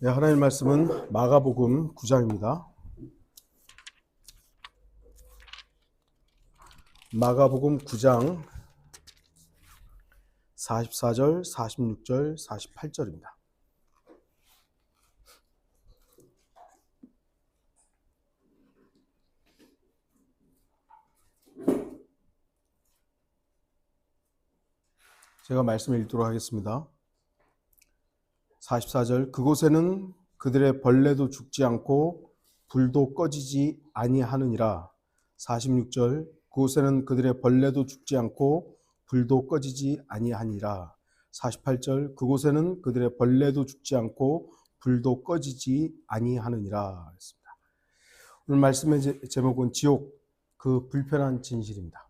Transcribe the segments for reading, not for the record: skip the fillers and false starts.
네, 하나님 말씀은 마가복음 9장입니다. 마가복음 9장 44절, 46절, 48절입니다. 제가 말씀을 읽도록 하겠습니다. 44절, 그곳에는 그들의 벌레도 죽지 않고 불도 꺼지지 아니하느니라. 46절, 그곳에는 그들의 벌레도 죽지 않고 불도 꺼지지 아니하니라. 48절, 그곳에는 그들의 벌레도 죽지 않고 불도 꺼지지 아니하느니라. 했습니다. 오늘 말씀의 제목은 지옥, 그 불편한 진실입니다.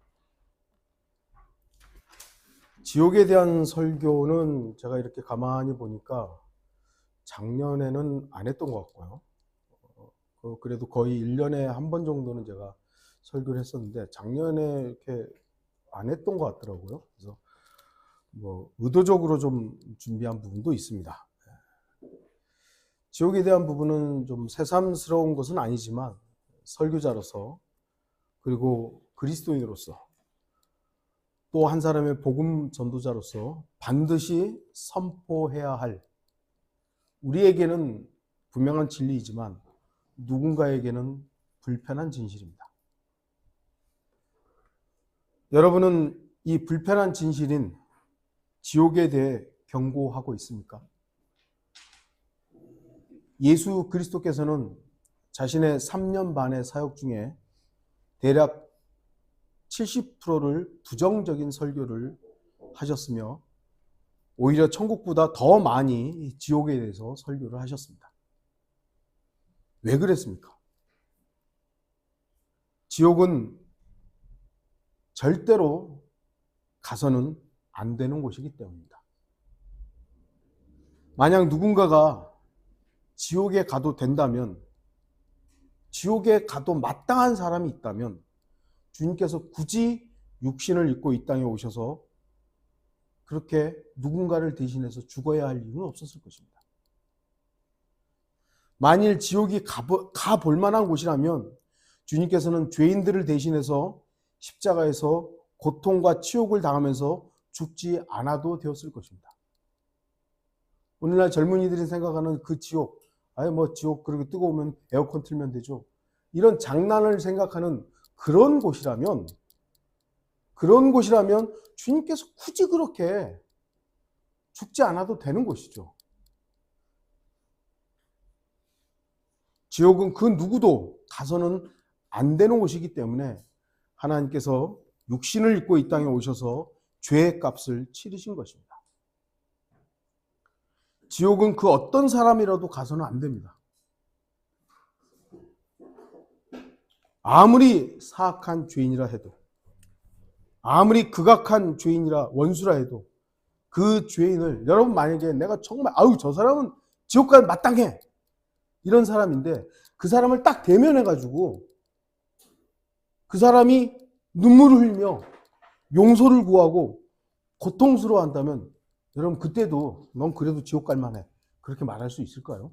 지옥에 대한 설교는 제가 이렇게 가만히 보니까 작년에는 안 했던 것 같고요. 그래도 거의 1년에 한 번 정도는 제가 설교를 했었는데 작년에 이렇게 안 했던 것 같더라고요. 그래서 의도적으로 좀 준비한 부분도 있습니다. 지옥에 대한 부분은 좀 새삼스러운 것은 아니지만 설교자로서 그리고 그리스도인으로서 또 한 사람의 복음 전도자로서 반드시 선포해야 할, 우리에게는 분명한 진리이지만 누군가에게는 불편한 진실입니다. 여러분은 이 불편한 진실인 지옥에 대해 경고하고 있습니까? 예수 그리스도께서는 자신의 3년 반의 사역 중에 대략 70%를 부정적인 설교를 하셨으며 오히려 천국보다 더 많이 지옥에 대해서 설교를 하셨습니다. 왜 그랬습니까? 지옥은 절대로 가서는 안 되는 곳이기 때문입니다. 만약 누군가가 지옥에 가도 된다면, 지옥에 가도 마땅한 사람이 있다면 주님께서 굳이 육신을 입고 이 땅에 오셔서 그렇게 누군가를 대신해서 죽어야 할 이유는 없었을 것입니다. 만일 지옥이 가볼 만한 곳이라면 주님께서는 죄인들을 대신해서 십자가에서 고통과 치욕을 당하면서 죽지 않아도 되었을 것입니다. 오늘날 젊은이들이 생각하는 그 지옥, 지옥 그렇게 뜨거우면 에어컨 틀면 되죠. 이런 장난을 생각하는 그런 곳이라면 주님께서 굳이 그렇게 죽지 않아도 되는 곳이죠. 지옥은 그 누구도 가서는 안 되는 곳이기 때문에 하나님께서 육신을 입고 이 땅에 오셔서 죄의 값을 치르신 것입니다. 지옥은 그 어떤 사람이라도 가서는 안 됩니다. 아무리 사악한 죄인이라 해도, 아무리 극악한 죄인이라 원수라 해도 그 죄인을, 여러분 만약에 내가 정말 저 사람은 지옥 가면 마땅해 이런 사람인데 그 사람을 딱 대면해가지고 그 사람이 눈물을 흘리며 용서를 구하고 고통스러워한다면 여러분 그때도 넌 그래도 지옥 갈 만해 그렇게 말할 수 있을까요?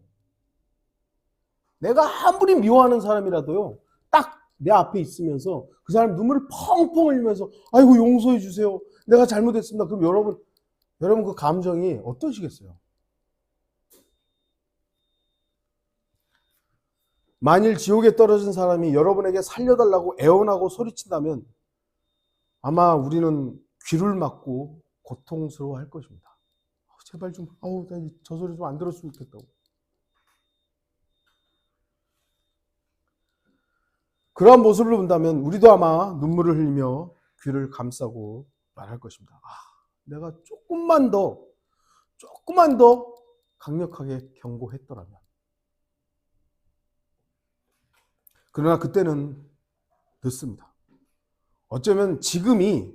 내가 아무리 미워하는 사람이라도요, 딱 내 앞에 있으면서 그 사람 눈물을 펑펑 흘리면서 아이고 용서해 주세요, 내가 잘못했습니다. 그럼 여러분 그 감정이 어떠시겠어요? 만일 지옥에 떨어진 사람이 여러분에게 살려달라고 애원하고 소리친다면 아마 우리는 귀를 막고 고통스러워할 것입니다. 제발 좀, 나 저 소리 좀 안 들었으면 좋겠다고. 그러한 모습을 본다면 우리도 아마 눈물을 흘리며 귀를 감싸고 말할 것입니다. 내가 조금만 더 강력하게 경고했더라면. 그러나 그때는 늦습니다. 어쩌면 지금이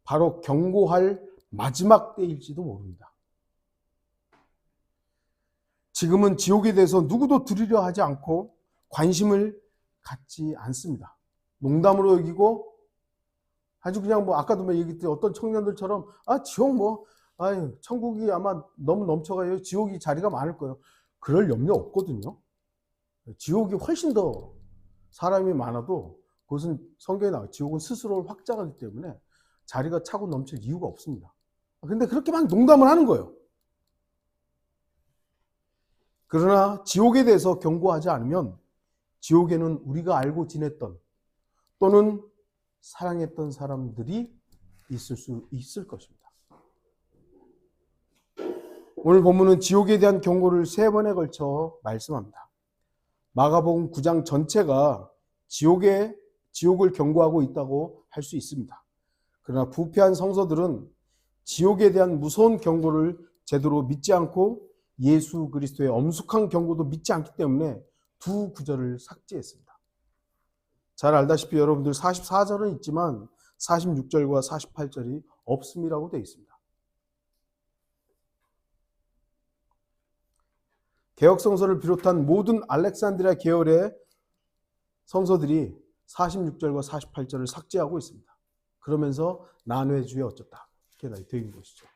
바로 경고할 마지막 때일지도 모릅니다. 지금은 지옥에 대해서 누구도 들으려 하지 않고 관심을 갖지 않습니다. 농담으로 여기고 아주 그냥 아까도 얘기했듯이 어떤 청년들처럼 지옥 천국이 아마 너무 넘쳐가요. 지옥이 자리가 많을 거예요. 그럴 염려 없거든요. 지옥이 훨씬 더 사람이 많아도 그것은 성경에 나와요. 지옥은 스스로를 확장하기 때문에 자리가 차고 넘칠 이유가 없습니다. 근데 그렇게 막 농담을 하는 거예요. 그러나 지옥에 대해서 경고하지 않으면 지옥에는 우리가 알고 지냈던 또는 사랑했던 사람들이 있을 수 있을 것입니다. 오늘 본문은 지옥에 대한 경고를 3번에 걸쳐 말씀합니다. 마가복음 9장 전체가 지옥을 경고하고 있다고 할 수 있습니다. 그러나 부패한 성서들은 지옥에 대한 무서운 경고를 제대로 믿지 않고 예수 그리스도의 엄숙한 경고도 믿지 않기 때문에 두 구절을 삭제했습니다. 잘 알다시피 여러분들 44절은 있지만 46절과 48절이 없음이라고 되어 있습니다. 개역성서를 비롯한 모든 알렉산드리아 계열의 성서들이 46절과 48절을 삭제하고 있습니다. 그러면서 난회주의 어쩌다 이렇게 되어 있는 것이죠.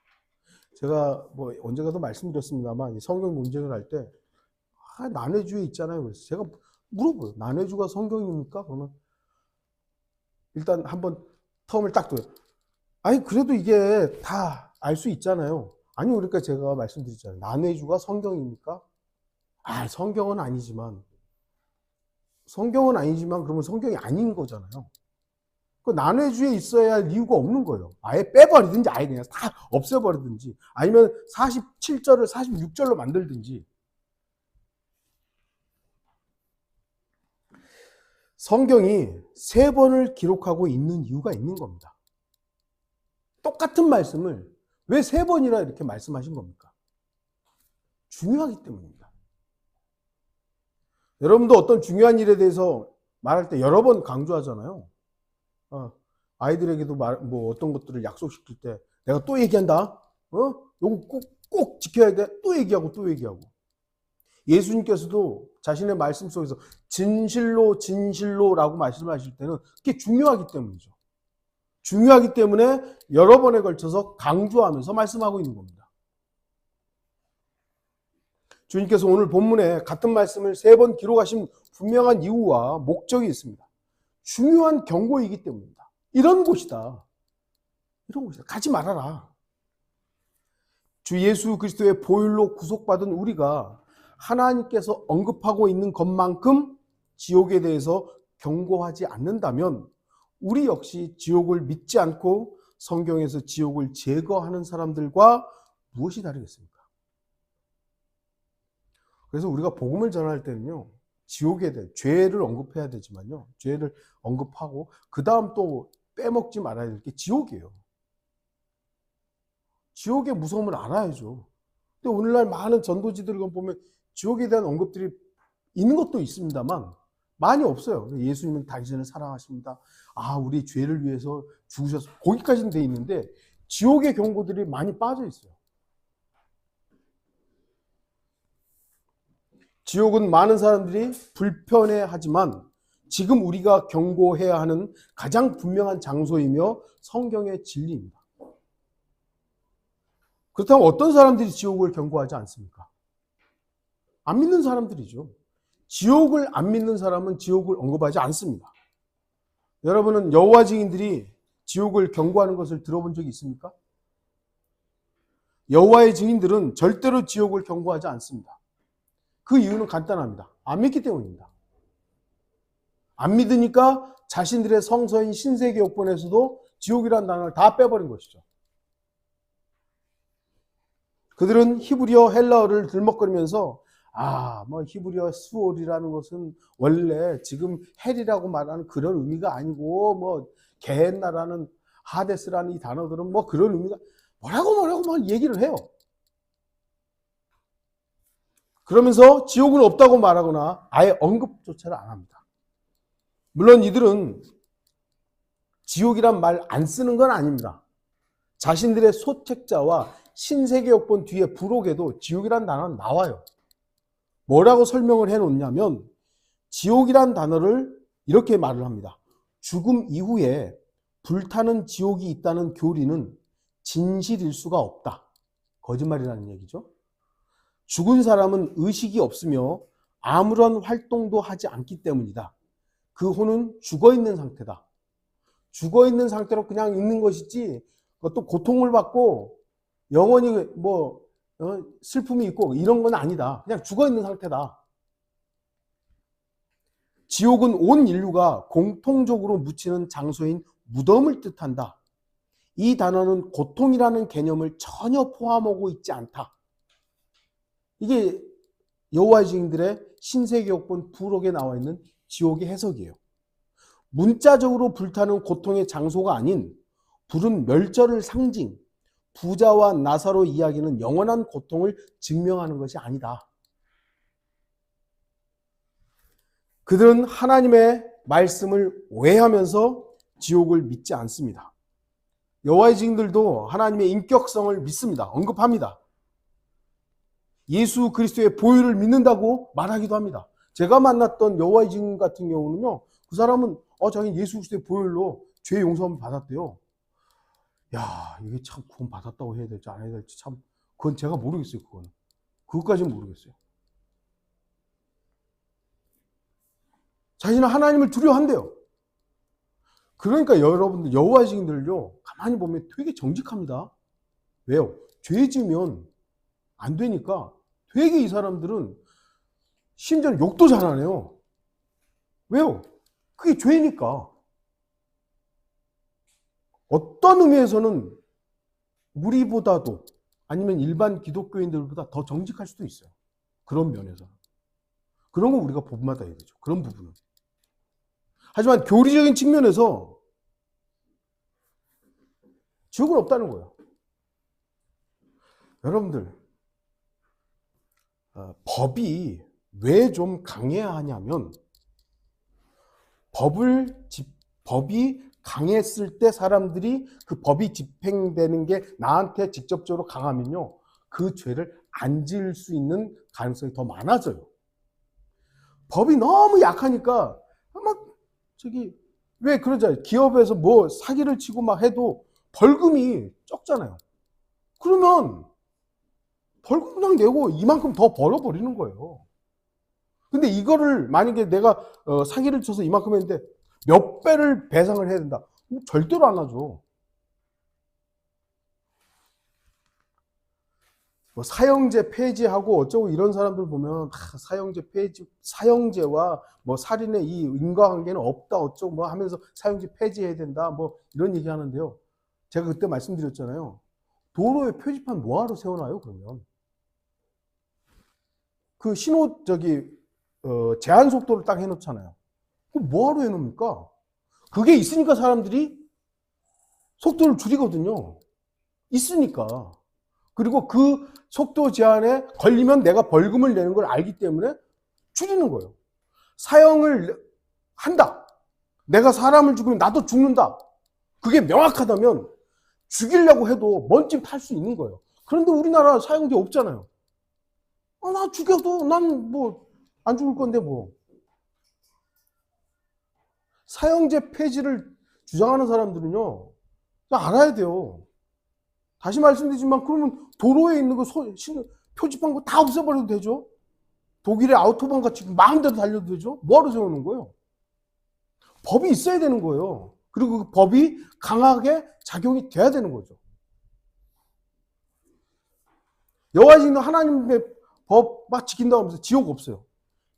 제가 언젠가도 말씀드렸습니다만 성경 논쟁을 할 때 난회주의 있잖아요. 그래서 제가 물어봐요. 난회주가 성경입니까? 그러면 일단 한번 텀을 딱 둬요. 아니 그래도 이게 다 알 수 있잖아요. 아니 그러니까 제가 말씀드렸잖아요. 난회주가 성경입니까? 성경은 아니지만 그러면 성경이 아닌 거잖아요. 그 난회주에 있어야 할 이유가 없는 거예요. 아예 빼버리든지 아예 그냥 다 없애버리든지 아니면 47절을 46절로 만들든지. 성경이 3번을 기록하고 있는 이유가 있는 겁니다. 똑같은 말씀을 왜 3번이나 이렇게 말씀하신 겁니까? 중요하기 때문입니다. 여러분도 어떤 중요한 일에 대해서 말할 때 여러 번 강조하잖아요. 아이들에게도 어떤 것들을 약속시킬 때 내가 또 얘기한다. 요거 꼭 지켜야 돼. 또 얘기하고. 예수님께서도 자신의 말씀 속에서 진실로라고 말씀하실 때는 그게 중요하기 때문이죠. 중요하기 때문에 여러 번에 걸쳐서 강조하면서 말씀하고 있는 겁니다. 주님께서 오늘 본문에 같은 말씀을 3번 기록하신 분명한 이유와 목적이 있습니다. 중요한 경고이기 때문입니다. 이런 곳이다. 가지 말아라. 주 예수 그리스도의 보혈로 구속받은 우리가 하나님께서 언급하고 있는 것만큼 지옥에 대해서 경고하지 않는다면 우리 역시 지옥을 믿지 않고 성경에서 지옥을 제거하는 사람들과 무엇이 다르겠습니까? 그래서 우리가 복음을 전할 때는요, 지옥에 대해 죄를 언급해야 되지만요, 죄를 언급하고 그 다음 또 빼먹지 말아야 될 게 지옥이에요. 지옥의 무서움을 알아야죠. 근데 오늘날 많은 전도지들을 보면 지옥에 대한 언급들이 있는 것도 있습니다만 많이 없어요. 예수님은 당신을 사랑하십니다. 우리 죄를 위해서 죽으셔서 거기까지는 돼 있는데 지옥의 경고들이 많이 빠져 있어요. 지옥은 많은 사람들이 불편해하지만 지금 우리가 경고해야 하는 가장 분명한 장소이며 성경의 진리입니다. 그렇다면 어떤 사람들이 지옥을 경고하지 않습니까? 안 믿는 사람들이죠. 지옥을 안 믿는 사람은 지옥을 언급하지 않습니다. 여러분은 여호와 증인들이 지옥을 경고하는 것을 들어본 적이 있습니까? 여호와의 증인들은 절대로 지옥을 경고하지 않습니다. 그 이유는 간단합니다. 안 믿기 때문입니다. 안 믿으니까 자신들의 성서인 신세계 역본에서도 지옥이라는 단어를 다 빼버린 것이죠. 그들은 히브리어 헬라어를 들먹거리면서 히브리어 수올이라는 것은 원래 지금 헬이라고 말하는 그런 의미가 아니고 게헨나라는 하데스라는 이 단어들은 그런 의미가 뭐라고 막 얘기를 해요. 그러면서 지옥은 없다고 말하거나 아예 언급조차를 안 합니다. 물론 이들은 지옥이란 말 안 쓰는 건 아닙니다. 자신들의 소책자와 신세계 역본 뒤에 부록에도 지옥이란 단어는 나와요. 뭐라고 설명을 해놓냐면 지옥이란 단어를 이렇게 말을 합니다. 죽음 이후에 불타는 지옥이 있다는 교리는 진실일 수가 없다. 거짓말이라는 얘기죠. 죽은 사람은 의식이 없으며 아무런 활동도 하지 않기 때문이다. 그 혼은 죽어있는 상태다. 죽어있는 상태로 그냥 있는 것이지 또 고통을 받고 영원히 슬픔이 있고 이런 건 아니다. 그냥 죽어있는 상태다. 지옥은 온 인류가 공통적으로 묻히는 장소인 무덤을 뜻한다. 이 단어는 고통이라는 개념을 전혀 포함하고 있지 않다. 이게 여호와의 증인들의 신세계역본 부록에 나와 있는 지옥의 해석이에요. 문자적으로 불타는 고통의 장소가 아닌 불은 멸절을 상징, 부자와 나사로 이야기는 영원한 고통을 증명하는 것이 아니다. 그들은 하나님의 말씀을 오해하면서 지옥을 믿지 않습니다. 여호와의 증인들도 하나님의 인격성을 믿습니다. 언급합니다. 예수 그리스도의 보혈을 믿는다고 말하기도 합니다. 제가 만났던 여호와의 증인 같은 경우는요, 그 사람은 자기 예수 그리스도의 보혈로 죄 용서함을 받았대요. 야, 이게 참 구원 받았다고 해야 될지 안 해야 될지 참 그건 제가 모르겠어요. 그것까지는 모르겠어요. 자신은 하나님을 두려워한대요. 그러니까 여러분들 여호와의 증인들요, 가만히 보면 되게 정직합니다. 왜요? 죄 지으면 안 되니까 되게 이 사람들은 심지어 욕도 잘하네요. 왜요? 그게 죄니까. 어떤 의미에서는 우리보다도 아니면 일반 기독교인들보다 더 정직할 수도 있어요. 그런 면에서. 그런 거 우리가 본받아야 되죠. 그런 부분은. 하지만 교리적인 측면에서 지옥은 없다는 거예요. 여러분들, 법이 왜 좀 강해야 하냐면 법이 강했을 때 사람들이 그 법이 집행되는 게 나한테 직접적으로 강하면요, 그 죄를 안 지을 수 있는 가능성이 더 많아져요. 법이 너무 약하니까 왜 그러잖아요. 기업에서 사기를 치고 막 해도 벌금이 적잖아요. 그러면 벌금 그냥 내고 이만큼 더 벌어버리는 거예요. 근데 이거를 만약에 내가 사기를 쳐서 이만큼 했는데 몇 배를 배상을 해야 된다. 절대로 안 하죠. 사형제 폐지하고 어쩌고 이런 사람들 보면 사형제 폐지, 사형제와 살인의 이 인과관계는 없다 어쩌고 하면서 사형제 폐지해야 된다 이런 얘기 하는데요. 제가 그때 말씀드렸잖아요. 도로에 표지판 뭐하러 세워놔요, 그러면? 그 제한 속도를 딱 해놓잖아요. 그럼 뭐하러 해놓습니까? 그게 있으니까 사람들이 속도를 줄이거든요. 있으니까. 그리고 그 속도 제한에 걸리면 내가 벌금을 내는 걸 알기 때문에 줄이는 거예요. 사형을 한다. 내가 사람을 죽이면 나도 죽는다. 그게 명확하다면 죽이려고 해도 먼짐 탈 수 있는 거예요. 그런데 우리나라 사형제 없잖아요. 나 죽여도 난 안 죽을 건데 사형제 폐지를 주장하는 사람들은요, 알아야 돼요. 다시 말씀드리지만 그러면 도로에 있는 거 표지판 다 없애버려도 되죠. 독일의 아우토반 같이 마음대로 달려도 되죠. 뭐하러 세우는 거예요? 법이 있어야 되는 거예요. 그리고 그 법이 강하게 작용이 돼야 되는 거죠. 여호와의 증인은 하나님의 법 막 지킨다고 하면서 지옥 없어요.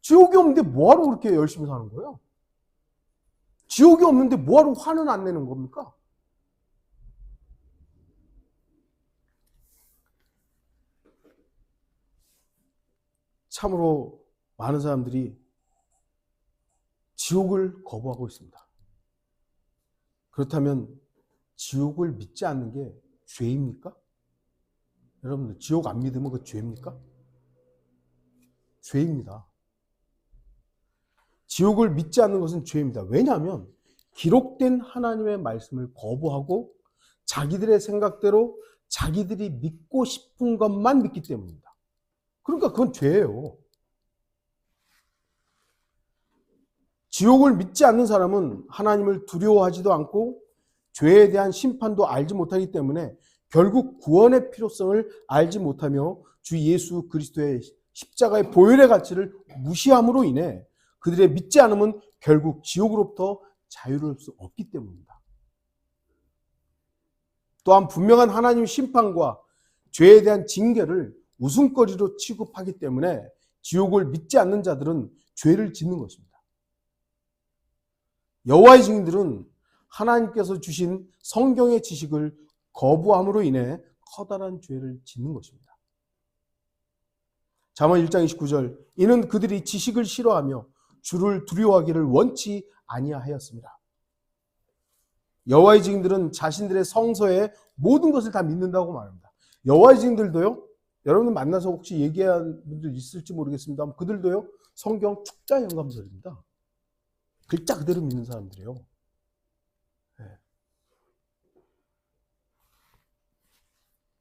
지옥이 없는데 뭐하러 그렇게 열심히 사는 거예요? 지옥이 없는데 뭐하러 화는 안 내는 겁니까? 참으로 많은 사람들이 지옥을 거부하고 있습니다. 그렇다면 지옥을 믿지 않는 게 죄입니까? 여러분들, 지옥 안 믿으면 그 죄입니까? 죄입니다. 지옥을 믿지 않는 것은 죄입니다. 왜냐하면 기록된 하나님의 말씀을 거부하고 자기들의 생각대로 자기들이 믿고 싶은 것만 믿기 때문입니다. 그러니까 그건 죄예요. 지옥을 믿지 않는 사람은 하나님을 두려워하지도 않고 죄에 대한 심판도 알지 못하기 때문에 결국 구원의 필요성을 알지 못하며 주 예수 그리스도의 십자가의 보혈의 가치를 무시함으로 인해 그들의 믿지 않음은 결국 지옥으로부터 자유로울 수 없기 때문입니다. 또한 분명한 하나님의 심판과 죄에 대한 징계를 웃음거리로 취급하기 때문에 지옥을 믿지 않는 자들은 죄를 짓는 것입니다. 여호와의 증인들은 하나님께서 주신 성경의 지식을 거부함으로 인해 커다란 죄를 짓는 것입니다. 잠언 1장 29절 이는 그들이 지식을 싫어하며 주를 두려워하기를 원치 아니하였습니다. 여호와의 증인들은 자신들의 성서의 모든 것을 다 믿는다고 말합니다. 여호와의 증인들도요, 여러분 만나서 혹시 얘기한 분들 있을지 모르겠습니다만 그들도요 성경 축자 영감설입니다. 글자 그대로 믿는 사람들이에요. 네.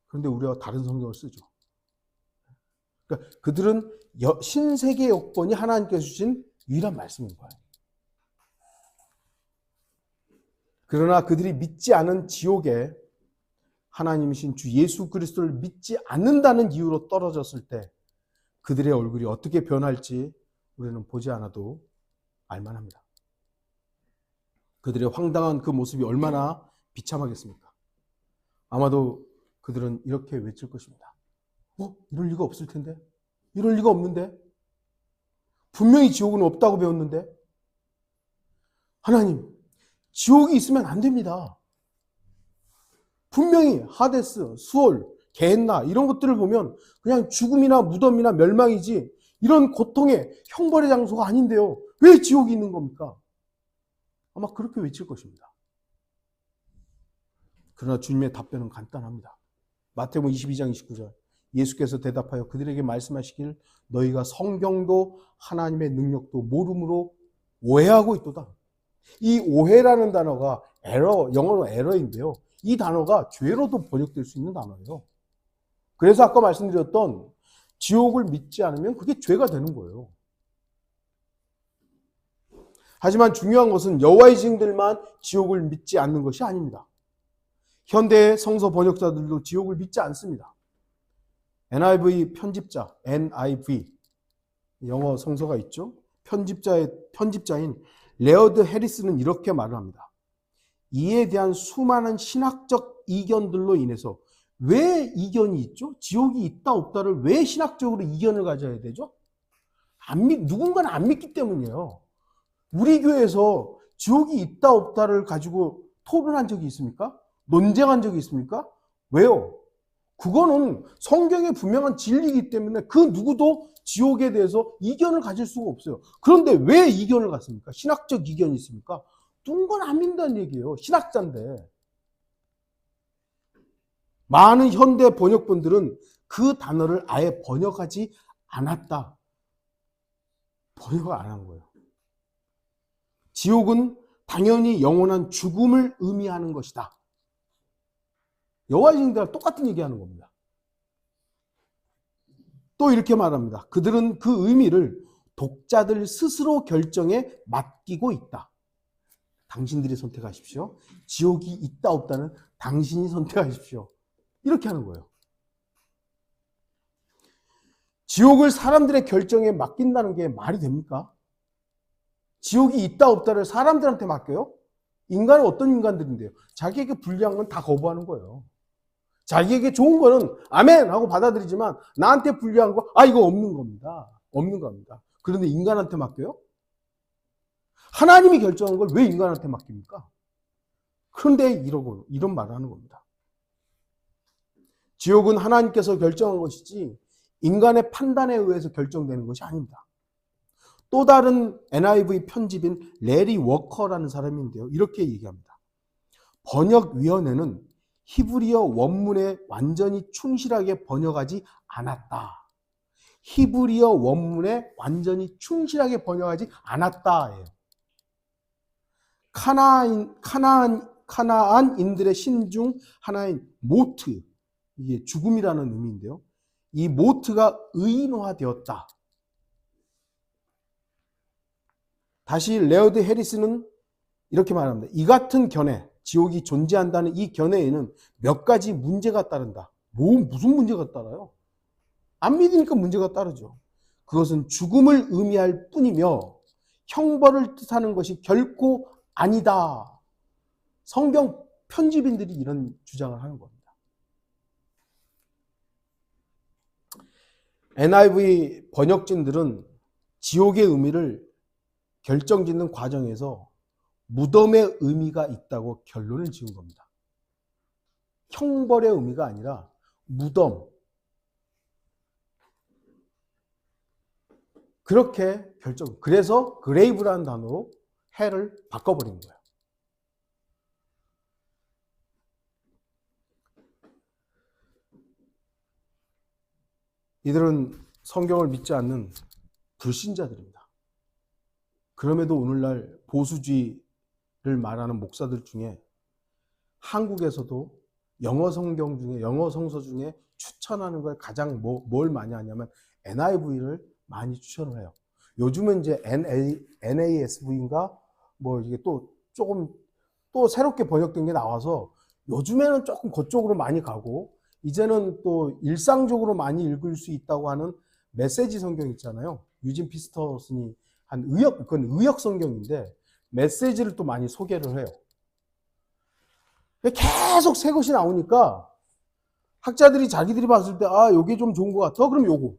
그런데 우리가 다른 성경을 쓰죠. 그러니까 그들은 신세계 여건이 하나님께서 주신 유일한 말씀인 거예요. 그러나 그들이 믿지 않은 지옥에 하나님이신 주 예수 그리스도를 믿지 않는다는 이유로 떨어졌을 때 그들의 얼굴이 어떻게 변할지 우리는 보지 않아도 알만합니다. 그들의 황당한 그 모습이 얼마나 비참하겠습니까? 아마도 그들은 이렇게 외칠 것입니다. 이럴 리가 없을 텐데? 이럴 리가 없는데? 분명히 지옥은 없다고 배웠는데? 하나님, 지옥이 있으면 안 됩니다. 분명히 하데스, 수올, 게헨나 이런 것들을 보면 그냥 죽음이나 무덤이나 멸망이지 이런 고통의 형벌의 장소가 아닌데요. 왜 지옥이 있는 겁니까? 아마 그렇게 외칠 것입니다. 그러나 주님의 답변은 간단합니다. 마태복음 22장 29절 예수께서 대답하여 그들에게 말씀하시길 너희가 성경도 하나님의 능력도 모름으로 오해하고 있도다. 이 오해라는 단어가 영어로 에러인데요. 이 단어가 죄로도 번역될 수 있는 단어예요. 그래서 아까 말씀드렸던 지옥을 믿지 않으면 그게 죄가 되는 거예요. 하지만 중요한 것은 여호와의 증인들만 지옥을 믿지 않는 것이 아닙니다. 현대의 성서 번역자들도 지옥을 믿지 않습니다. NIV 편집자, NIV 영어 성서가 있죠. 편집자인 레어드 해리스는 이렇게 말을 합니다. 이에 대한 수많은 신학적 이견들로 인해서 왜 이견이 있죠? 지옥이 있다 없다를 왜 신학적으로 이견을 가져야 되죠? 누군가는 안 믿기 때문이에요. 우리 교회에서 지옥이 있다 없다를 가지고 토론한 적이 있습니까? 논쟁한 적이 있습니까? 왜요? 그거는 성경의 분명한 진리이기 때문에 그 누구도 지옥에 대해서 이견을 가질 수가 없어요. 그런데 왜 이견을 갖습니까? 신학적 이견이 있습니까? 누군가는 안 믿는다는 얘기예요. 신학자인데. 많은 현대 번역본들은 그 단어를 아예 번역하지 않았다. 번역을 안 한 거예요. 지옥은 당연히 영원한 죽음을 의미하는 것이다. 여호와의 증인들과 똑같은 얘기하는 겁니다. 또 이렇게 말합니다. 그들은 그 의미를 독자들 스스로 결정에 맡기고 있다. 당신들이 선택하십시오. 지옥이 있다 없다는 당신이 선택하십시오. 이렇게 하는 거예요. 지옥을 사람들의 결정에 맡긴다는 게 말이 됩니까? 지옥이 있다 없다를 사람들한테 맡겨요? 인간은 어떤 인간들인데요? 자기에게 불리한 건 다 거부하는 거예요. 자기에게 좋은 거는 아멘 하고 받아들이지만 나한테 불리한 거 이거 없는 겁니다. 없는 겁니다. 그런데 인간한테 맡겨요? 하나님이 결정한 걸 왜 인간한테 맡깁니까? 그런데 이런 말을 하는 겁니다. 지옥은 하나님께서 결정한 것이지 인간의 판단에 의해서 결정되는 것이 아닙니다. 또 다른 NIV 편집인 레리 워커라는 사람인데요. 이렇게 얘기합니다. 번역위원회는 히브리어 원문에 완전히 충실하게 번역하지 않았다. 히브리어 원문에 완전히 충실하게 번역하지 않았다예요. 카나안인들의 신 중 하나인 모트, 이게 죽음이라는 의미인데요. 이 모트가 의인화되었다. 다시 레어드 해리스는 이렇게 말합니다. 이 같은 견해, 지옥이 존재한다는 이 견해에는 몇 가지 문제가 따른다. 무슨 문제가 따라요? 안 믿으니까 문제가 따르죠. 그것은 죽음을 의미할 뿐이며 형벌을 뜻하는 것이 결코 아니다. 성경 편집인들이 이런 주장을 하는 겁니다. NIV 번역진들은 지옥의 의미를 결정짓는 과정에서 무덤의 의미가 있다고 결론을 지은 겁니다. 형벌의 의미가 아니라 무덤. 그렇게 결정. 그래서 그레이브라는 단어로 헬을 바꿔버린 거예요. 이들은 성경을 믿지 않는 불신자들입니다. 그럼에도 오늘날 보수주의를 말하는 목사들 중에 한국에서도 영어 성경 중에, 영어 성서 중에 추천하는 걸 가장 뭘 많이 하냐면 NIV를 많이 추천을 해요. 요즘은 이제 NASV인가 뭐 이게 또 조금 또 새롭게 번역된 게 나와서 요즘에는 조금 그쪽으로 많이 가고, 이제는 또 일상적으로 많이 읽을 수 있다고 하는 메시지 성경 있잖아요. 유진 피스터슨이 한 그건 의역 성경인데 메시지를 또 많이 소개를 해요. 계속 새 것이 나오니까 학자들이 자기들이 봤을 때 요게 좀 좋은 것 같아? 그럼 요거.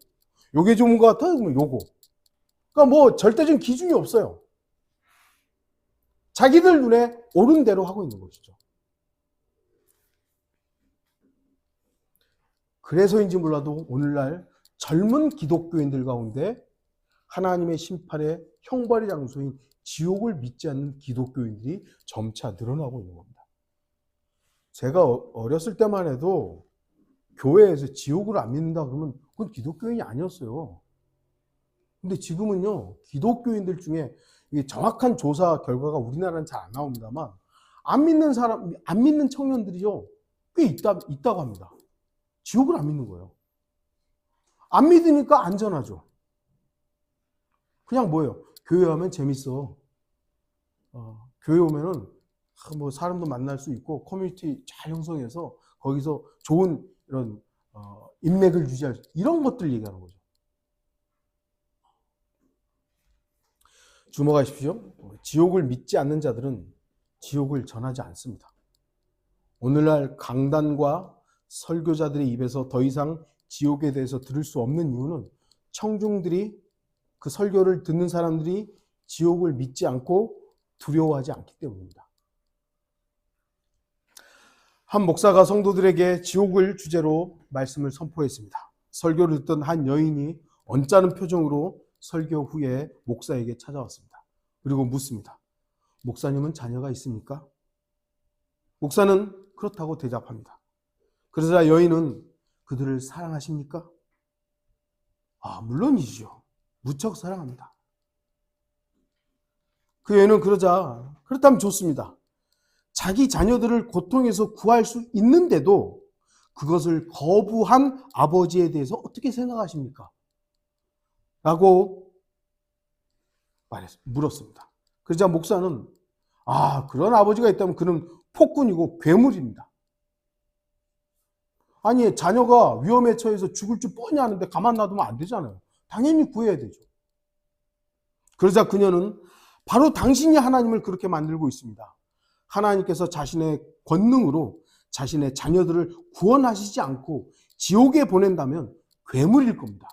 요게 좋은 것 같아? 그러면 요거. 그러니까 뭐 절대적인 기준이 없어요. 자기들 눈에 옳은 대로 하고 있는 것이죠. 그래서인지 몰라도 오늘날 젊은 기독교인들 가운데 하나님의 심판의 형벌의 장소인 지옥을 믿지 않는 기독교인들이 점차 늘어나고 있는 겁니다. 제가 어렸을 때만 해도 교회에서 지옥을 안 믿는다 그러면 그건 기독교인이 아니었어요. 근데 지금은요, 기독교인들 중에 정확한 조사 결과가 우리나라는 잘 안 나옵니다만 안 믿는 청년들이요 꽤 있다고 합니다. 지옥을 안 믿는 거예요. 안 믿으니까 안전하죠. 그냥 뭐예요? 교회 가면 재밌어. 교회 오면은 뭐 사람도 만날 수 있고 커뮤니티 잘 형성해서 거기서 좋은 이런 인맥을 유지할 수, 이런 것들 얘기하는 거죠. 주목하십시오. 지옥을 믿지 않는 자들은 지옥을 전하지 않습니다. 오늘날 강단과 설교자들의 입에서 더 이상 지옥에 대해서 들을 수 없는 이유는 청중들이, 그 설교를 듣는 사람들이 지옥을 믿지 않고 두려워하지 않기 때문입니다. 한 목사가 성도들에게 지옥을 주제로 말씀을 선포했습니다. 설교를 듣던 한 여인이 언짢은 표정으로 설교 후에 목사에게 찾아왔습니다. 그리고 묻습니다. 목사님은 자녀가 있습니까? 목사는 그렇다고 대답합니다. 그러자 여인은 그들을 사랑하십니까? 물론이죠. 무척 사랑합니다. 그 여인은 그렇다면 좋습니다. 자기 자녀들을 고통에서 구할 수 있는데도 그것을 거부한 아버지에 대해서 어떻게 생각하십니까? 라고 물었습니다. 그러자 목사는 그런 아버지가 있다면 그는 폭군이고 괴물입니다. 아니, 자녀가 위험에 처해서 죽을 줄 뻔히 아는데 가만 놔두면 안 되잖아요. 당연히 구해야 되죠. 그러자 그녀는 바로 당신이 하나님을 그렇게 만들고 있습니다. 하나님께서 자신의 권능으로 자신의 자녀들을 구원하시지 않고 지옥에 보낸다면 괴물일 겁니다.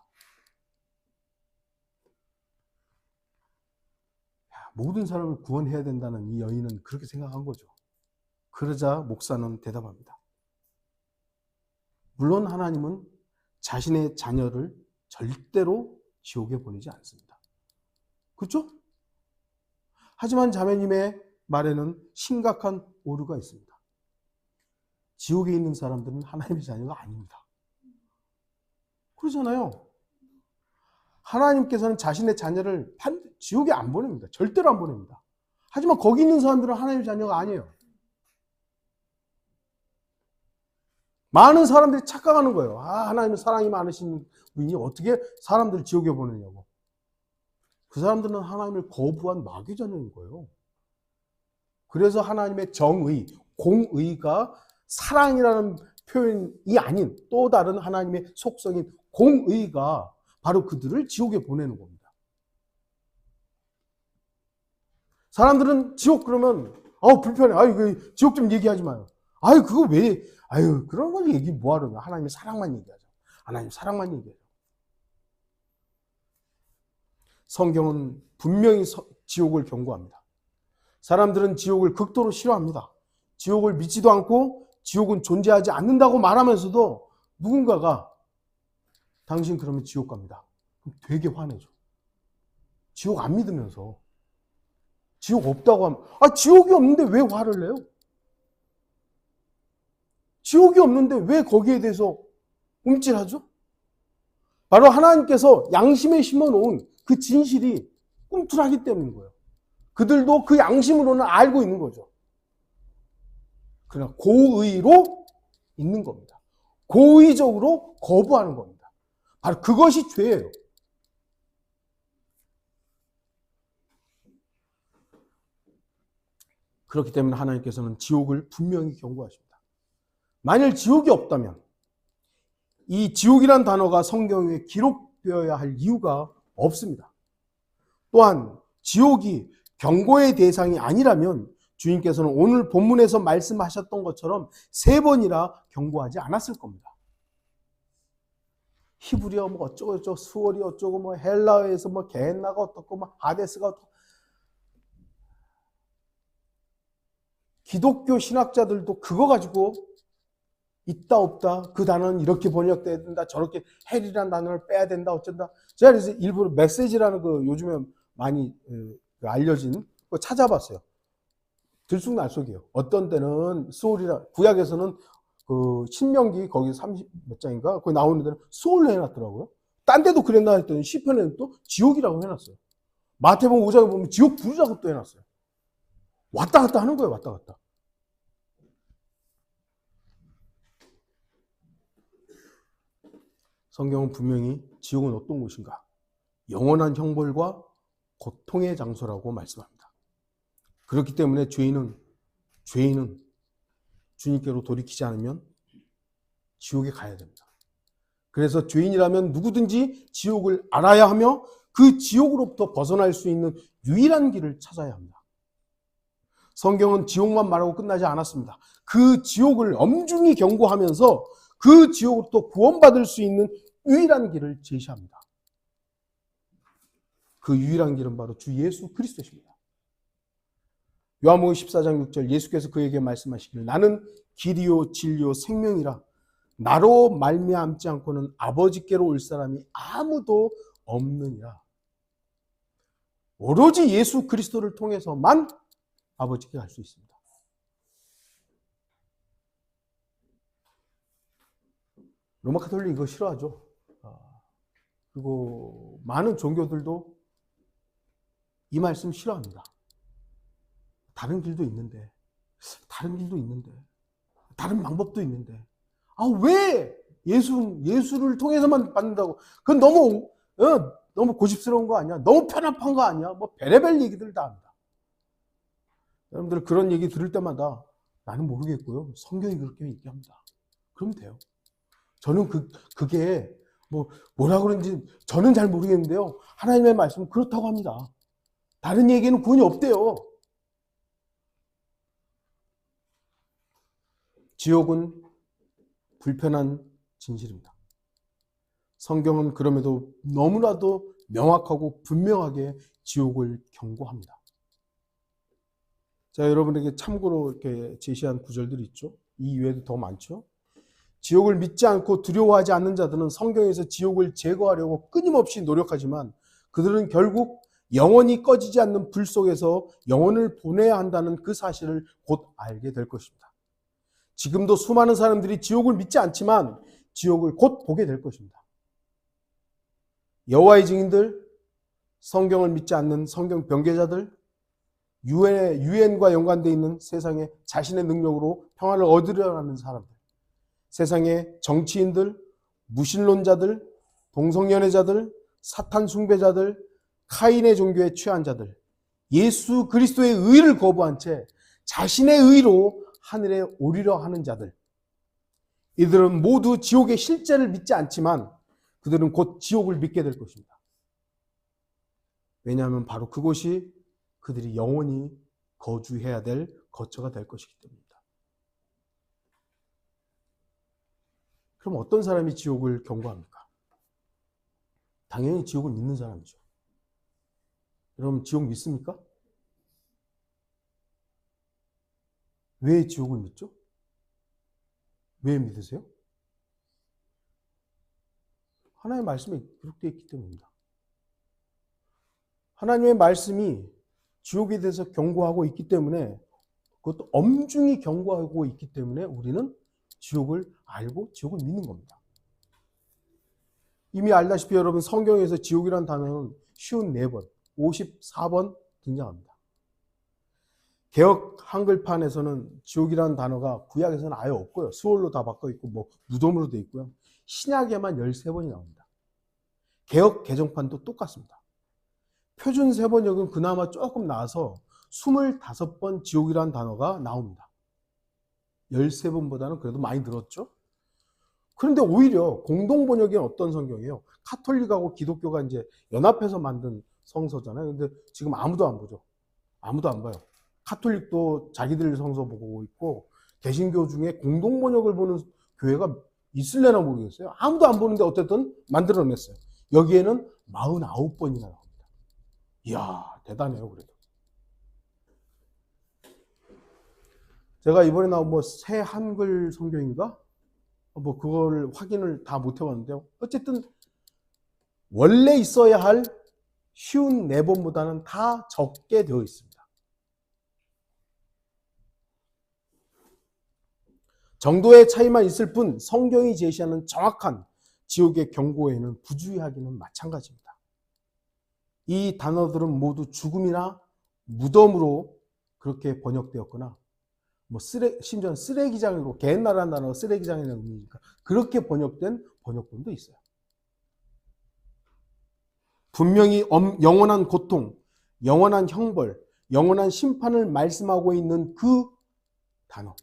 모든 사람을 구원해야 된다는 이 여인은 그렇게 생각한 거죠. 그러자 목사는 대답합니다. 물론 하나님은 자신의 자녀를 절대로 지옥에 보내지 않습니다. 그렇죠? 하지만 자매님의 말에는 심각한 오류가 있습니다. 지옥에 있는 사람들은 하나님의 자녀가 아닙니다. 그러잖아요. 하나님께서는 자신의 자녀를 지옥에 안 보냅니다. 절대로 안 보냅니다. 하지만 거기 있는 사람들은 하나님의 자녀가 아니에요. 많은 사람들이 착각하는 거예요. 하나님은 사랑이 많으신 분이 어떻게 사람들을 지옥에 보내냐고. 그 사람들은 하나님을 거부한 마귀 자녀인 거예요. 그래서 하나님의 정의, 공의가 사랑이라는 표현이 아닌 또 다른 하나님의 속성인 공의가 바로 그들을 지옥에 보내는 겁니다. 사람들은 지옥 그러면 불편해. 그 지옥 좀 얘기하지 마요. 그거 왜 그런 걸 얘기 뭐하러. 하나님의 사랑만 얘기하자. 하나님 사랑만 얘기해요. 성경은 분명히 지옥을 경고합니다. 사람들은 지옥을 극도로 싫어합니다. 지옥을 믿지도 않고 지옥은 존재하지 않는다고 말하면서도 누군가가 당신 그러면 지옥 갑니다. 그럼 되게 화내죠. 지옥 안 믿으면서. 지옥 없다고 하면 지옥이 없는데 왜 화를 내요? 지옥이 없는데 왜 거기에 대해서 움찔하죠? 바로 하나님께서 양심에 심어놓은 그 진실이 꿈틀하기 때문인 거예요. 그들도 그 양심으로는 알고 있는 거죠. 그러나 고의로 있는 겁니다. 고의적으로 거부하는 겁니다. 바로 그것이 죄예요. 그렇기 때문에 하나님께서는 지옥을 분명히 경고하십니다. 만일 지옥이 없다면 이 지옥이란 단어가 성경에 기록되어야 할 이유가 없습니다. 또한 지옥이 경고의 대상이 아니라면 주님께서는 오늘 본문에서 말씀하셨던 것처럼 3번이나 경고하지 않았을 겁니다. 히브리어 어쩌고 저쩌고, 수월이 어쩌고, 헬라어에서 게헨나가 어떻고, 하데스가 어떻고. 기독교 신학자들도 그거 가지고 있다 없다, 그 단어는 이렇게 번역돼야 된다, 저렇게 헬이라는 단어를 빼야 된다, 어쩐다. 제가 그래서 일부러 메시지라는 요즘에 많이 알려진 거 찾아봤어요. 들쑥날쑥이에요. 어떤 때는 수월이라, 구약에서는 그 신명기 거기 30몇 장인가 거기 나오는 데는 수월로 해놨더라고요. 딴 데도 그랬나 했더니 시편에는 또 지옥이라고 해놨어요. 마태복음 5장에 보면 지옥 부르자고 또 해놨어요. 왔다 갔다 하는 거예요. 왔다 갔다. 성경은 분명히 지옥은 어떤 곳인가? 영원한 형벌과 고통의 장소라고 말씀합니다. 그렇기 때문에 죄인은 주님께로 돌이키지 않으면 지옥에 가야 됩니다. 그래서 죄인이라면 누구든지 지옥을 알아야 하며 그 지옥으로부터 벗어날 수 있는 유일한 길을 찾아야 합니다. 성경은 지옥만 말하고 끝나지 않았습니다. 그 지옥을 엄중히 경고하면서 그 지옥으로부터 구원받을 수 있는 유일한 길을 제시합니다. 그 유일한 길은 바로 주 예수 그리스도십니다. 요한복음 14장 6절 예수께서 그에게 말씀하시기를 나는 길이요 진리요 생명이라 나로 말미암지 않고는 아버지께로 올 사람이 아무도 없느니라. 오로지 예수 그리스도를 통해서만 아버지께 갈 수 있습니다. 로마 가톨릭 이거 싫어하죠. 그리고 많은 종교들도 이 말씀 싫어합니다. 다른 길도 있는데, 다른 방법도 있는데, 왜 예수를 통해서만 받는다고? 그건 너무 고집스러운 거 아니야? 너무 편협한 거 아니야? 별의별 얘기들 다 합니다. 여러분들 그런 얘기 들을 때마다 나는 모르겠고요. 성경이 그렇게 얘기합니다. 그러면 돼요. 저는 그게 뭐라 그런지 저는 잘 모르겠는데요. 하나님의 말씀은 그렇다고 합니다. 다른 얘기에는 구원이 없대요. 지옥은 불편한 진실입니다. 성경은 그럼에도 너무나도 명확하고 분명하게 지옥을 경고합니다. 자, 여러분에게 참고로 이렇게 제시한 구절들이 있죠. 이 이외에도 더 많죠. 지옥을 믿지 않고 두려워하지 않는 자들은 성경에서 지옥을 제거하려고 끊임없이 노력하지만 그들은 결국 영원히 꺼지지 않는 불 속에서 영혼을 보내야 한다는 그 사실을 곧 알게 될 것입니다. 지금도 수많은 사람들이 지옥을 믿지 않지만 지옥을 곧 보게 될 것입니다. 여호와의 증인들, 성경을 믿지 않는 성경 변개자들, 유엔과 연관되어 있는 세상에 자신의 능력으로 평안을 얻으려 하는 사람들, 세상의 정치인들, 무신론자들, 동성연애자들, 사탄 숭배자들, 카인의 종교에 취한 자들, 예수 그리스도의 의를 거부한 채 자신의 의로 하늘에 오르려 하는 자들, 이들은 모두 지옥의 실제를 믿지 않지만 그들은 곧 지옥을 믿게 될 것입니다. 왜냐하면 바로 그곳이 그들이 영원히 거주해야 될 거처가 될 것이기 때문입니다. 그럼 어떤 사람이 지옥을 경고합니까? 당연히 지옥을 믿는 사람이죠. 여러분 지옥 믿습니까? 왜 지옥을 믿죠? 왜 믿으세요? 하나님의 말씀에 기록되어 있기 때문입니다. 하나님의 말씀이 지옥에 대해서 경고하고 있기 때문에, 그것도 엄중히 경고하고 있기 때문에 우리는 지옥을 알고 지옥을 믿는 겁니다. 이미 알다시피 여러분 성경에서 지옥이라는 단어는 54번, 54번 등장합니다. 개역 한글판에서는 지옥이라는 단어가 구약에서는 아예 없고요. 수월로 다 바꿔 있고 무덤으로 되어 있고요. 신약에만 13번이 나옵니다. 개역 개정판도 똑같습니다. 표준 세번역은 그나마 조금 나아서 25번 지옥이라는 단어가 나옵니다. 13번보다는 그래도 많이 늘었죠. 그런데 오히려 공동번역이 어떤 성경이에요? 카톨릭하고 기독교가 이제 연합해서 만든 성서잖아요. 근데 지금 아무도 안 보죠. 아무도 안 봐요. 카톨릭도 자기들 성서 보고 있고, 개신교 중에 공동번역을 보는 교회가 있을래나 모르겠어요. 아무도 안 보는데 어쨌든 만들어냈어요. 여기에는 49번이나 나옵니다. 이야, 대단해요, 그래도. 제가 이번에 나온 새 한글 성경인가? 그걸 확인을 다 못 해봤는데요. 어쨌든, 원래 있어야 할 54번보다는 다 적게 되어 있습니다. 정도의 차이만 있을 뿐 성경이 제시하는 정확한 지옥의 경고에는 부주의하기는 마찬가지입니다. 이 단어들은 모두 죽음이나 무덤으로 그렇게 번역되었거나 심지어는 쓰레기장으로, 개나라는 단어가 쓰레기장이라는 의미니까 그렇게 번역된 번역본도 있어요. 분명히 영원한 고통, 영원한 형벌, 영원한 심판을 말씀하고 있는 그 단어,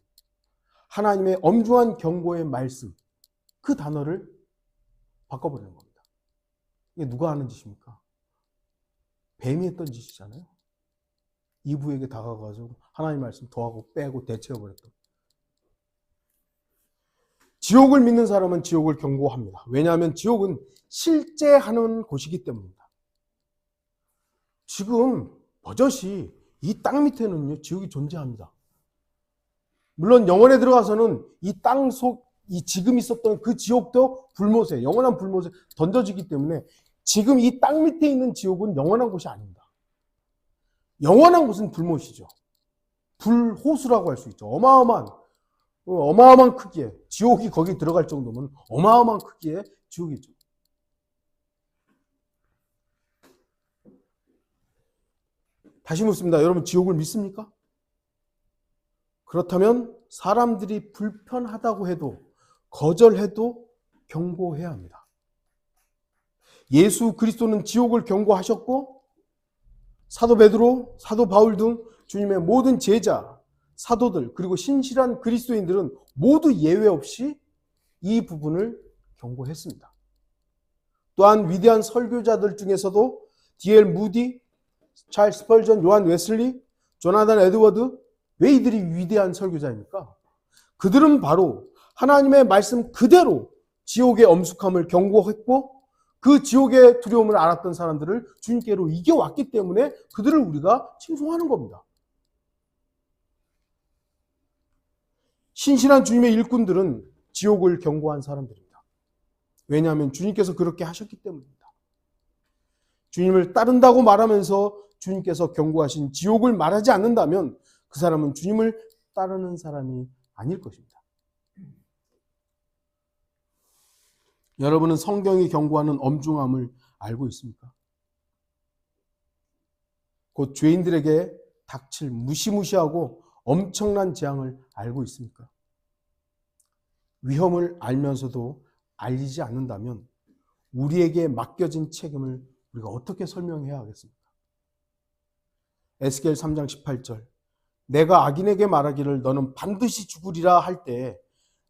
하나님의 엄중한 경고의 말씀, 그 단어를 바꿔버리는 겁니다. 이게 누가 하는 짓입니까? 뱀이 했던 짓이잖아요. 이브에게 다가가서 하나님 말씀 더하고 빼고 대체해버렸던. 지옥을 믿는 사람은 지옥을 경고합니다. 왜냐하면 지옥은 실제 하는 곳이기 때문입니다. 지금 버젓이 이 땅 밑에는요, 지옥이 존재합니다. 물론 영혼에 들어가서는 이 땅 속, 이 지금 있었던 그 지옥도 불못에, 영원한 불못에 던져지기 때문에 지금 이 땅 밑에 있는 지옥은 영원한 곳이 아닙니다. 영원한 곳은 불못이죠. 불호수라고 할 수 있죠. 어마어마한 크기에, 지옥이 거기 들어갈 정도면 어마어마한 크기의 지옥이죠. 다시 묻습니다. 여러분 지옥을 믿습니까? 그렇다면 사람들이 불편하다고 해도, 거절해도 경고해야 합니다. 예수 그리스도는 지옥을 경고하셨고, 사도 베드로, 사도 바울 등 주님의 모든 제자, 사도들, 그리고 신실한 그리스도인들은 모두 예외 없이 이 부분을 경고했습니다. 또한 위대한 설교자들 중에서도 D.L. 무디, 찰스 스펄전, 요한 웨슬리, 조나단 에드워드, 왜 이들이 위대한 설교자입니까? 그들은 바로 하나님의 말씀 그대로 지옥의 엄숙함을 경고했고, 그 지옥의 두려움을 알았던 사람들을 주님께로 이겨왔기 때문에 그들을 우리가 칭송하는 겁니다. 신실한 주님의 일꾼들은 지옥을 경고한 사람들입니다. 왜냐하면 주님께서 그렇게 하셨기 때문입니다. 주님을 따른다고 말하면서 주님께서 경고하신 지옥을 말하지 않는다면 그 사람은 주님을 따르는 사람이 아닐 것입니다. 여러분은 성경이 경고하는 엄중함을 알고 있습니까? 곧 죄인들에게 닥칠 무시무시하고 엄청난 재앙을 알고 있습니까? 위험을 알면서도 알리지 않는다면 우리에게 맡겨진 책임을 우리가 어떻게 설명해야 하겠습니까? 에스겔 3장 18절, 내가 악인에게 말하기를 너는 반드시 죽으리라 할 때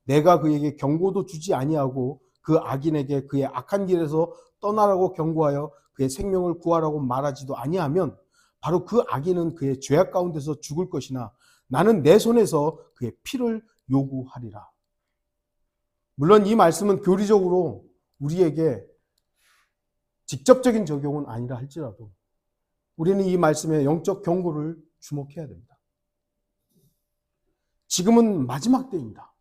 내가 그에게 경고도 주지 아니하고 그 악인에게 그의 악한 길에서 떠나라고 경고하여 그의 생명을 구하라고 말하지도 아니하면 바로 그 악인은 그의 죄악 가운데서 죽을 것이나 나는 내 손에서 그의 피를 요구하리라. 물론 이 말씀은 교리적으로 우리에게 직접적인 적용은 아니라 할지라도 우리는 이 말씀의 영적 경고를 주목해야 됩니다. 지금은 마지막 때입니다.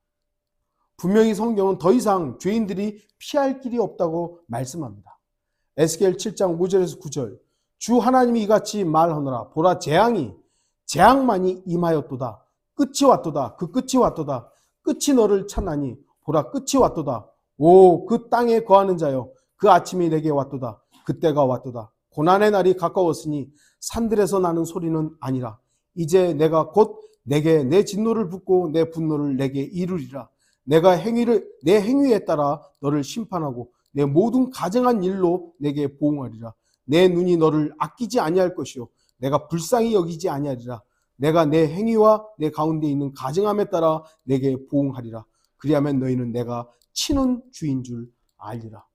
분명히 성경은 더 이상 죄인들이 피할 길이 없다고 말씀합니다. 에스겔 7장 5절에서 9절 주 하나님이 이같이 말하노라 보라 재앙만이 임하였도다. 끝이 왔도다. 그 끝이 왔도다. 끝이 너를 찾나니 보라 끝이 왔도다. 오 그 땅에 거하는 자여 그 아침이 내게 왔도다. 그때가 왔도다. 고난의 날이 가까웠으니 산들에서 나는 소리는 아니라 이제 내가 곧 내게 내 진노를 붓고 내 분노를 내게 이루리라. 내가 내 행위에 따라 너를 심판하고 내 모든 가증한 일로 내게 보응하리라. 내 눈이 너를 아끼지 아니할 것이요 내가 불쌍히 여기지 아니하리라. 내가 내 행위와 내 가운데 있는 가증함에 따라 내게 보응하리라. 그리하면 너희는 내가 치는 주인 줄 알리라.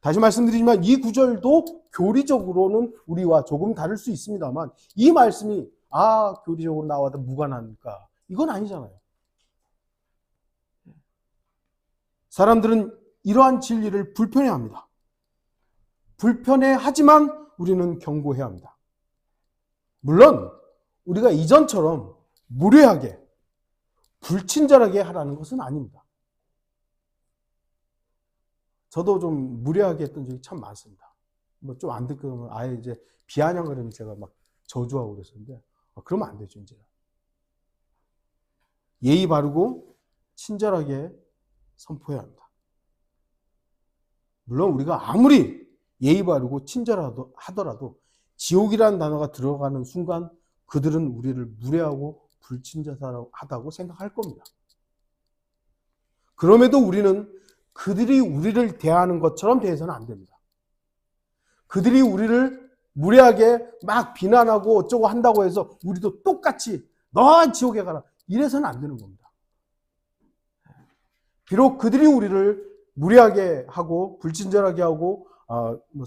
다시 말씀드리지만 이 구절도 교리적으로는 우리와 조금 다를 수 있습니다만 이 말씀이 교리적으로 나와도 무관합니까? 이건 아니잖아요. 사람들은 이러한 진리를 불편해합니다. 불편해하지만 우리는 경고해야 합니다. 물론 우리가 이전처럼 무례하게 불친절하게 하라는 것은 아닙니다. 저도 좀 무례하게 했던 적이 참 많습니다. 뭐 좀 안 듣고 아예 이제 비아냥거리면 제가 막 저주하고 그랬었는데 그러면 안 되죠. 이제 예의 바르고 친절하게 선포해야 합니다. 물론 우리가 아무리 예의 바르고 친절하더라도 지옥이라는 단어가 들어가는 순간 그들은 우리를 무례하고 불친절하다고 생각할 겁니다. 그럼에도 우리는 그들이 우리를 대하는 것처럼 대해서는 안 됩니다. 그들이 우리를 무례하게 막 비난하고 어쩌고 한다고 해서 우리도 똑같이 너 지옥에 가라 이래서는 안 되는 겁니다. 비록 그들이 우리를 무례하게 하고 불친절하게 하고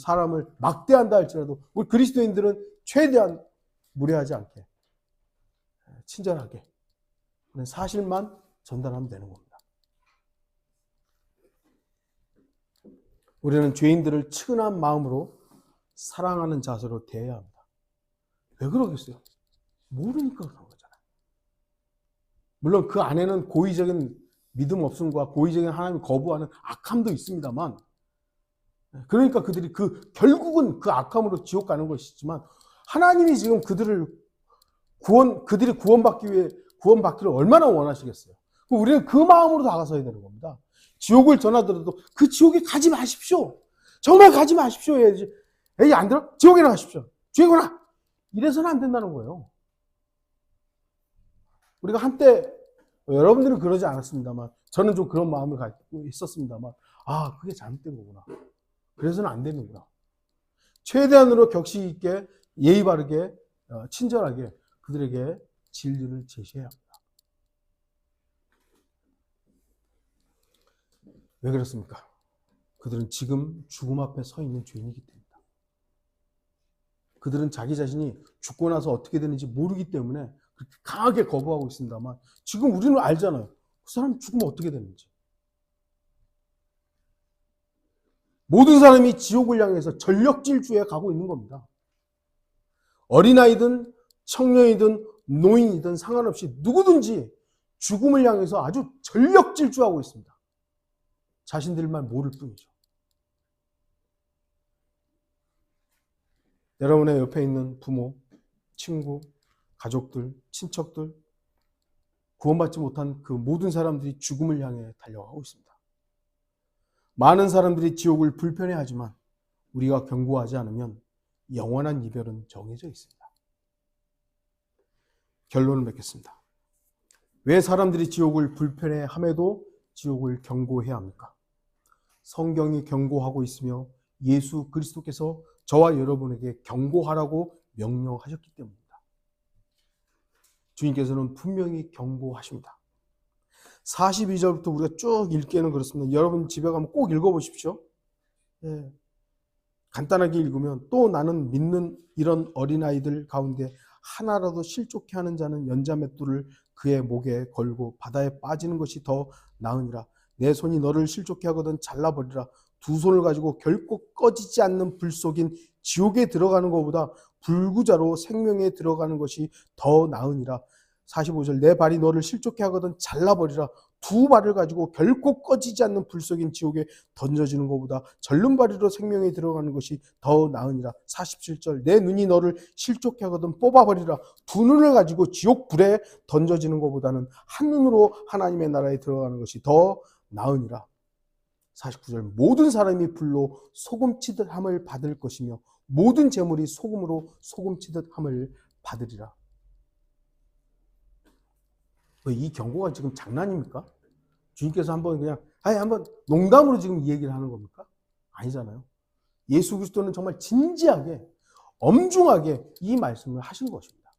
사람을 막대한다 할지라도 우리 그리스도인들은 최대한 무례하지 않게 친절하게 사실만 전달하면 되는 겁니다. 우리는 죄인들을 측은한 마음으로 사랑하는 자세로 대해야 합니다. 왜 그러겠어요? 모르니까 그런 거잖아요. 물론 그 안에는 고의적인 믿음 없음과 고의적인 하나님 거부하는 악함도 있습니다만 그러니까 그들이 결국은 그 악함으로 지옥 가는 것이지만 하나님이 지금 그들이 구원받기를 얼마나 원하시겠어요? 우리는 그 마음으로 다가서야 되는 겁니다. 지옥을 전하더라도 그 지옥에 가지 마십시오. 정말 가지 마십시오 해야지. 에이 안 들어? 지옥에나 가십시오. 죄거나 이래서는 안 된다는 거예요. 우리가 한때 여러분들은 그러지 않았습니다만 저는 좀 그런 마음을 갖고 있었습니다만 그게 잘못된 거구나. 그래서는 안 되는구나. 최대한으로 격식 있게 예의 바르게 친절하게 그들에게 진리를 제시해야 합니다. 왜 그렇습니까? 그들은 지금 죽음 앞에 서 있는 죄인이기 때문이다. 그들은 자기 자신이 죽고 나서 어떻게 되는지 모르기 때문에 그렇게 강하게 거부하고 있습니다만 지금 우리는 알잖아요. 그 사람 죽으면 어떻게 되는지. 모든 사람이 지옥을 향해서 전력질주에 가고 있는 겁니다. 어린아이든 청년이든 노인이든 상관없이 누구든지 죽음을 향해서 아주 전력질주하고 있습니다. 자신들만 모를 뿐이죠. 여러분의 옆에 있는 부모, 친구, 가족들, 친척들, 구원받지 못한 그 모든 사람들이 죽음을 향해 달려가고 있습니다. 많은 사람들이 지옥을 불편해하지만 우리가 경고하지 않으면 영원한 이별은 정해져 있습니다. 결론을 맺겠습니다. 왜 사람들이 지옥을 불편해함에도 지옥을 경고해야 합니까? 성경이 경고하고 있으며 예수 그리스도께서 저와 여러분에게 경고하라고 명령하셨기 때문입니다. 주님께서는 분명히 경고하십니다. 42절부터 우리가 쭉 읽기에는 그렇습니다. 여러분 집에 가면 꼭 읽어보십시오. 예. 간단하게 읽으면 또 나는 믿는 이런 어린아이들 가운데 하나라도 실족해 하는 자는 연자맷돌을 그의 목에 걸고 바다에 빠지는 것이 더 나으니라. 내 손이 너를 실족해 하거든 잘라버리라. 두 손을 가지고 결코 꺼지지 않는 불 속인 지옥에 들어가는 것보다 불구자로 생명에 들어가는 것이 더 나으니라. 45절 내 발이 너를 실족해 하거든 잘라버리라. 두 발을 가지고 결코 꺼지지 않는 불 속인 지옥에 던져지는 것보다 절름발이로 생명에 들어가는 것이 더 나으니라. 47절 내 눈이 너를 실족해 하거든 뽑아버리라. 두 눈을 가지고 지옥 불에 던져지는 것보다는 한 눈으로 하나님의 나라에 들어가는 것이 더 나으니라. 49절 모든 사람이 불로 소금치듯 함을 받을 것이며 모든 재물이 소금으로 소금치듯 함을 받으리라. 이 경고가 지금 장난입니까? 주님께서 한번 그냥 한번 농담으로 지금 이 얘기를 하는 겁니까? 아니잖아요. 예수 그리스도는 정말 진지하게 엄중하게 이 말씀을 하신 것입니다.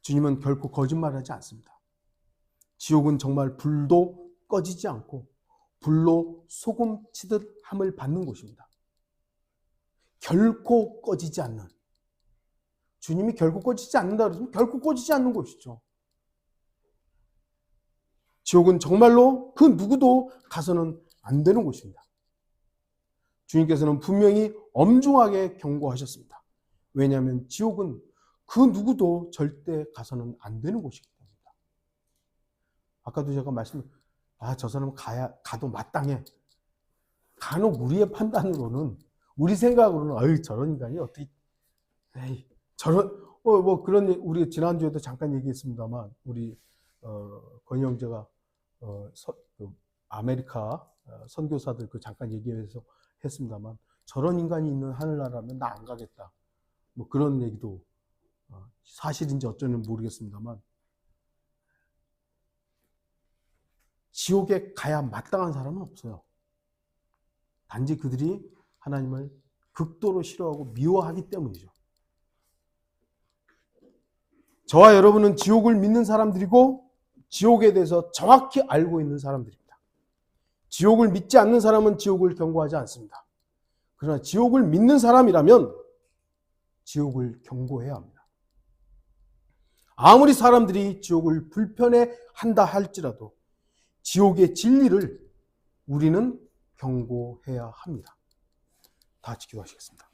주님은 결코 거짓말하지 않습니다. 지옥은 정말 불도 꺼지지 않고 불로 소금 치듯 함을 받는 곳입니다. 결코 꺼지지 않는, 주님이 결코 꺼지지 않는다 그러면 결코 꺼지지 않는 곳이죠. 지옥은 정말로 그 누구도 가서는 안 되는 곳입니다. 주님께서는 분명히 엄중하게 경고하셨습니다. 왜냐하면 지옥은 그 누구도 절대 가서는 안 되는 곳이기 때문입니다. 아까도 제가 저 사람은 가도 마땅해. 간혹 우리의 판단으로는, 우리 생각으로는, 저런 인간이 어떻게, 그런, 우리 지난주에도 잠깐 얘기했습니다만, 우리, 건희 형제가, 아메리카 선교사들 잠깐 얘기해서 했습니다만, 저런 인간이 있는 하늘나라면 나 안 가겠다. 그런 얘기도, 사실인지 어쩌는 모르겠습니다만, 지옥에 가야 마땅한 사람은 없어요. 단지 그들이 하나님을 극도로 싫어하고 미워하기 때문이죠. 저와 여러분은 지옥을 믿는 사람들이고 지옥에 대해서 정확히 알고 있는 사람들입니다. 지옥을 믿지 않는 사람은 지옥을 경고하지 않습니다. 그러나 지옥을 믿는 사람이라면 지옥을 경고해야 합니다. 아무리 사람들이 지옥을 불편해한다 할지라도 지옥의 진리를 우리는 경고해야 합니다. 다 같이 기도하시겠습니다.